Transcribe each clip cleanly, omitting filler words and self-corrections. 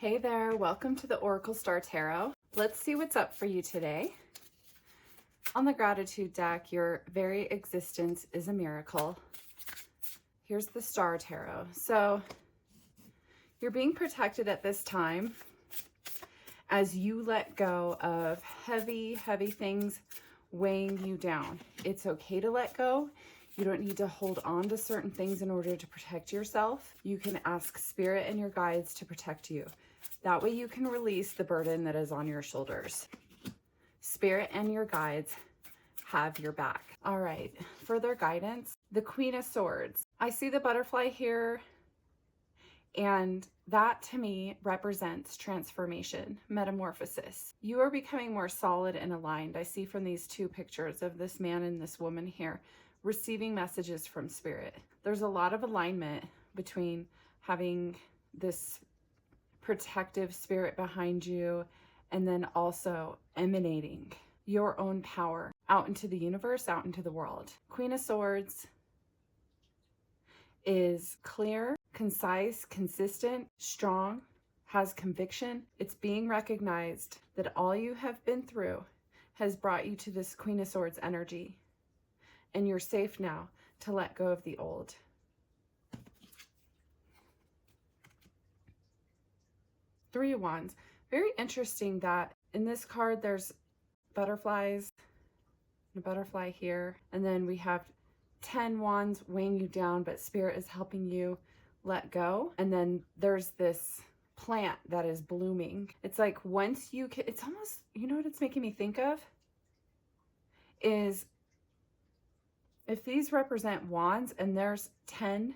Hey there, welcome to the Oracle Star Tarot. Let's see what's up for you today. On the gratitude deck, your very existence is a miracle. Here's the Star Tarot. So you're being protected at this time as you let go of heavy things weighing you down. It's okay to let go. You don't need to hold on to certain things in order to protect yourself. You can ask Spirit and your guides to protect you. That way you can release the burden that is on your shoulders. Spirit and your guides have your back. All right, further guidance. The Queen of Swords. I see the butterfly here, and that to me represents transformation, metamorphosis. You are becoming more solid and aligned. I see from these two pictures of this man and this woman here receiving messages from Spirit. There's a lot of alignment between having this protective spirit behind you and then also emanating your own power out into the universe, out into the world. Queen of Swords is clear, concise, consistent, strong, has conviction. It's being recognized that all you have been through has brought you to this Queen of Swords energy. And you're safe now to let go of the old. Three of Wands. Very interesting that in this card there's butterflies, a butterfly here, and then we have 10 wands weighing you down, but Spirit is helping you let go. And then there's this plant that is blooming. It's like once you can, it's almost, you know what it's making me think of? Is if these represent wands and there's 10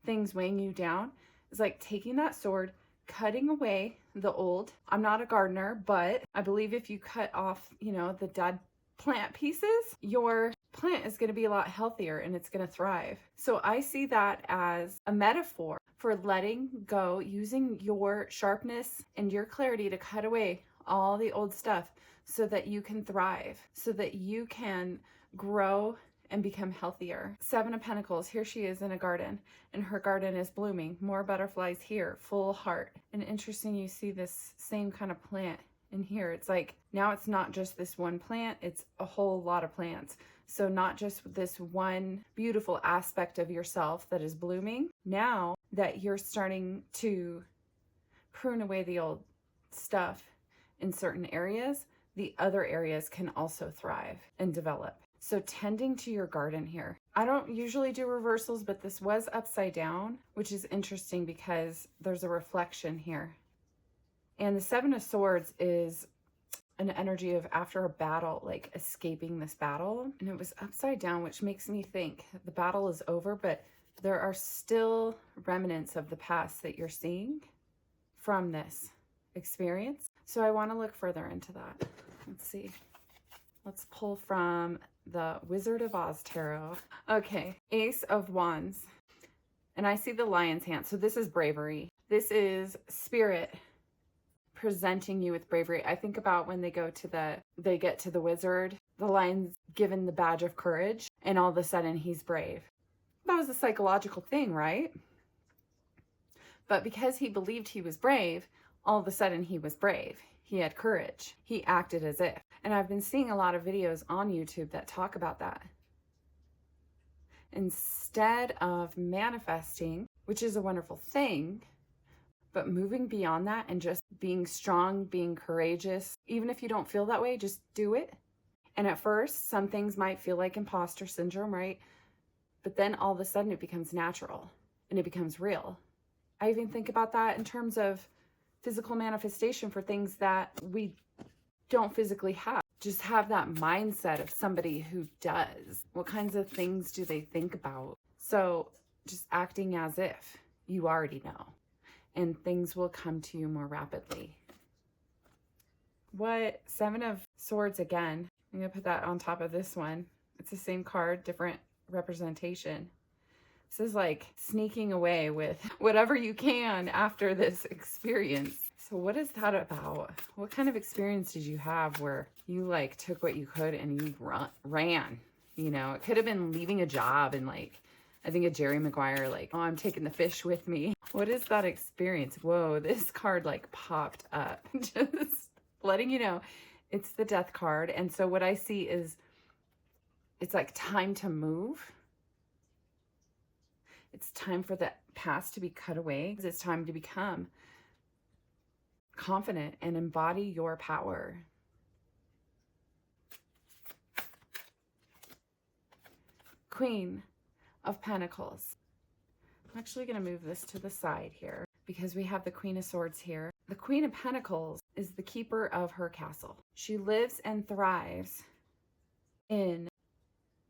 things weighing you down, it's like taking that sword, cutting away the old. I'm not a gardener, but I believe if you cut off, the dead plant pieces, your plant is going to be a lot healthier and it's going to thrive. So I see that as a metaphor for letting go, using your sharpness and your clarity to cut away all the old stuff so that you can thrive, so that you can grow and become healthier. Seven of Pentacles, here she is in a garden and her garden is blooming. More butterflies here, full heart. And interesting, you see this same kind of plant in here. It's like, now it's not just this one plant, it's a whole lot of plants. So not just this one beautiful aspect of yourself that is blooming. Now that you're starting to prune away the old stuff in certain areas, the other areas can also thrive and develop. So tending to your garden here. I don't usually do reversals, but this was upside down, which is interesting because there's a reflection here. And the Seven of Swords is an energy of after a battle, like escaping this battle. And it was upside down, which makes me think the battle is over, but there are still remnants of the past that you're seeing from this experience. So I want to look further into that. Let's see. Let's pull from the Wizard of Oz Tarot. Okay, Ace of Wands. And I see the lion's hand. So this is bravery. This is Spirit presenting you with bravery. I think about when they get to the wizard, the lion's given the badge of courage, and all of a sudden he's brave. That was a psychological thing, right? But because he believed he was brave, all of a sudden he was brave. He had courage. He acted as if. And I've been seeing a lot of videos on YouTube that talk about that. Instead of manifesting, which is a wonderful thing, but moving beyond that and just being strong, being courageous, even if you don't feel that way, just do it. And at first, some things might feel like imposter syndrome, right? But then all of a sudden it becomes natural and it becomes real. I even think about that in terms of physical manifestation for things that we don't physically have. Just have that mindset of somebody who does. What kinds of things do they think about? So just acting as if you already know, and things will come to you more rapidly. What? Seven of Swords again. I'm gonna put that on top of this one. It's the same card, different representation. This is like sneaking away with whatever you can after this experience. So what is that about? What kind of experience did you have where you like took what you could and you ran? It could have been leaving a job and like I think of Jerry Maguire, like, oh, I'm taking the fish with me. What is that experience? Whoa, this card like popped up. Just letting you know, it's the death card. And so what I see is it's like time to move. It's time for the past to be cut away. It's time to become confident and embody your power. Queen of Pentacles. I'm actually going to move this to the side here because we have the Queen of Swords here. The Queen of Pentacles is the keeper of her castle. She lives and thrives in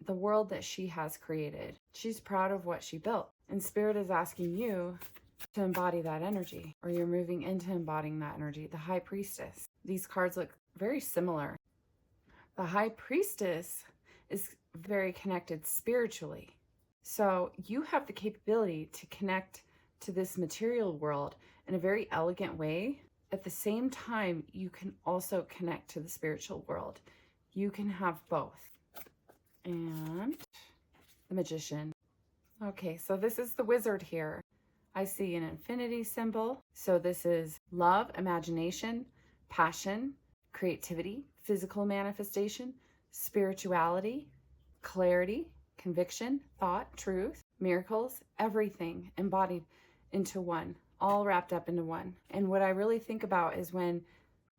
the world that she has created. She's proud of what she built. And Spirit is asking you to embody that energy, or you're moving into embodying that energy. The High Priestess. These cards look very similar. The High Priestess is very connected spiritually. So you have the capability to connect to this material world in a very elegant way. At the same time, you can also connect to the spiritual world. You can have both. And the Magician. Okay, so this is the Wizard here. I see an infinity symbol. So this is love, imagination, passion, creativity, physical manifestation, spirituality, clarity, conviction, thought, truth, miracles, everything embodied into one, all wrapped up into one. And what I really think about is when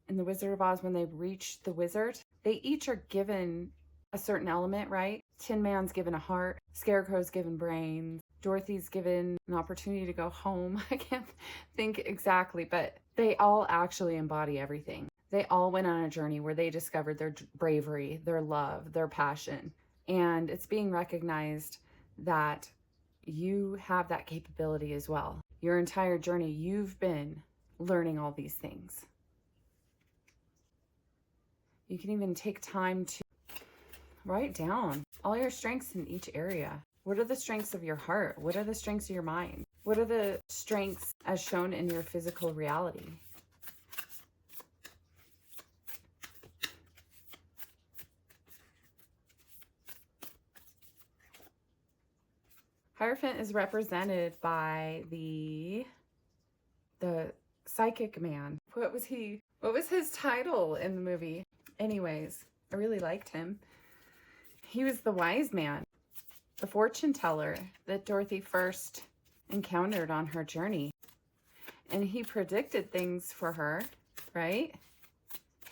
in the Wizard of Oz, when they reach the wizard, they each are given a certain element, right? Tin Man's given a heart, Scarecrow's given brains, Dorothy's given an opportunity to go home. I can't think exactly, but they all actually embody everything. They all went on a journey where they discovered their bravery, their love, their passion. And it's being recognized that you have that capability as well. Your entire journey, you've been learning all these things. You can even take time to write down all your strengths in each area. What are the strengths of your heart? What are the strengths of your mind? What are the strengths as shown in your physical reality? Hierophant is represented by the psychic man. What was his title in the movie? Anyways, I really liked him. He was the wise man, the fortune teller that Dorothy first encountered on her journey. And he predicted things for her, right?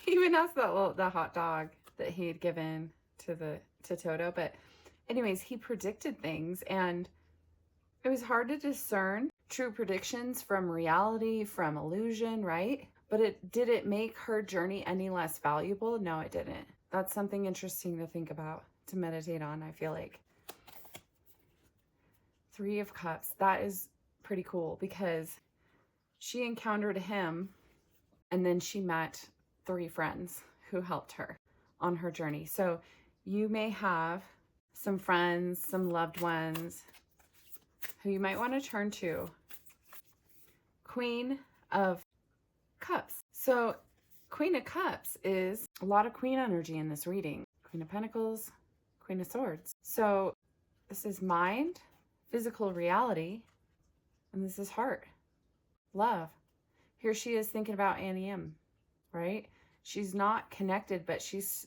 He even asked the hot dog that he had given to Toto. But anyways, he predicted things, and it was hard to discern true predictions from reality, from illusion, right? But did it make her journey any less valuable? No, it didn't. That's something interesting to think about, to meditate on, I feel like. Three of Cups. That is pretty cool because she encountered him and then she met 3 friends who helped her on her journey. So you may have some friends, some loved ones who you might want to turn to. Queen of Cups. So Queen of Cups is a lot of Queen energy in this reading. Queen of Pentacles, Queen of Swords. So this is mind, physical reality, and this is heart, love. Here she is thinking about Annie M, right? She's not connected, but she's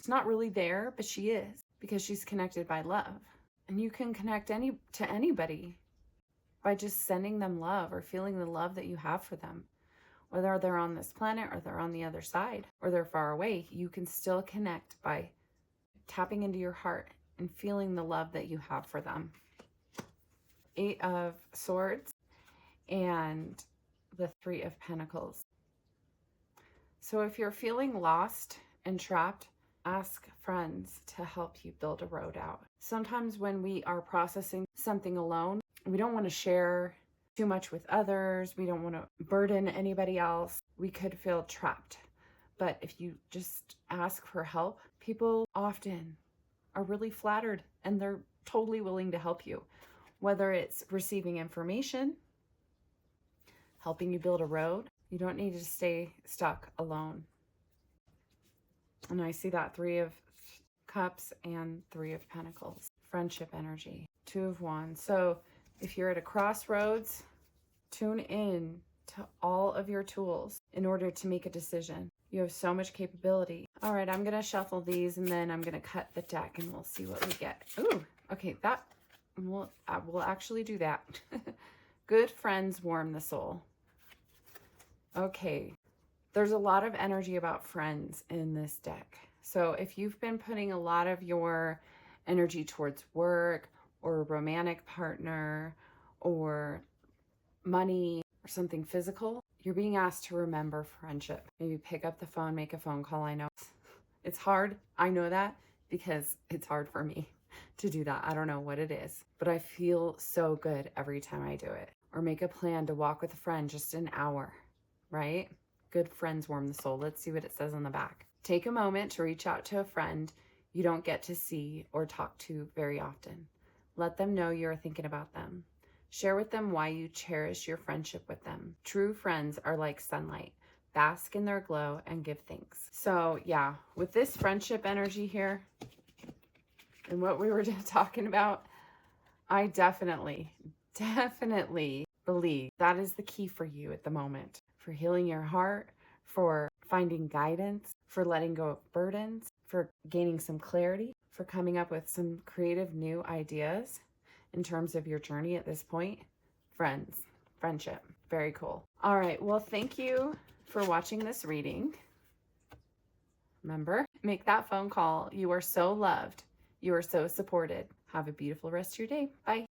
not really there, but she is, because she's connected by love. And you can connect to anybody by just sending them love or feeling the love that you have for them. Whether they're on this planet or they're on the other side or they're far away, you can still connect by tapping into your heart and feeling the love that you have for them. 8 of Swords and the 3 of Pentacles. So if you're feeling lost and trapped, ask friends to help you build a road out. Sometimes when we are processing something alone, we don't want to share too much with others. We don't want to burden anybody else. We could feel trapped. But if you just ask for help, people often are really flattered and they're totally willing to help you. Whether it's receiving information, helping you build a road, you don't need to stay stuck alone. And I see that 3 of Cups and 3 of Pentacles. Friendship energy. Two of Wands. So if you're at a crossroads, tune in to all of your tools in order to make a decision. You have so much capability. All right, I'm going to shuffle these and then I'm going to cut the deck and we'll see what we get. Ooh, okay, we'll actually do that. Good friends warm the soul. Okay, there's a lot of energy about friends in this deck. So if you've been putting a lot of your energy towards work or a romantic partner or money or something physical, you're being asked to remember friendship. Maybe pick up the phone, make a phone call. I know it's hard. I know that because it's hard for me to do that. I don't know what it is, but I feel so good every time I do it. Or make a plan to walk with a friend just an hour, right? Good friends warm the soul. Let's see what it says on the back. Take a moment to reach out to a friend you don't get to see or talk to very often. Let them know you're thinking about them. Share with them why you cherish your friendship with them. True friends are like sunlight. Bask in their glow and give thanks. So yeah, with this friendship energy here and what we were just talking about, I definitely believe that is the key for you at the moment. For healing your heart, for finding guidance, for letting go of burdens, for gaining some clarity, for coming up with some creative new ideas in terms of your journey at this point. Friendship, very cool. All right, well, thank you for watching this reading. Remember, make that phone call. You are so loved. You are so supported. Have a beautiful rest of your day. Bye.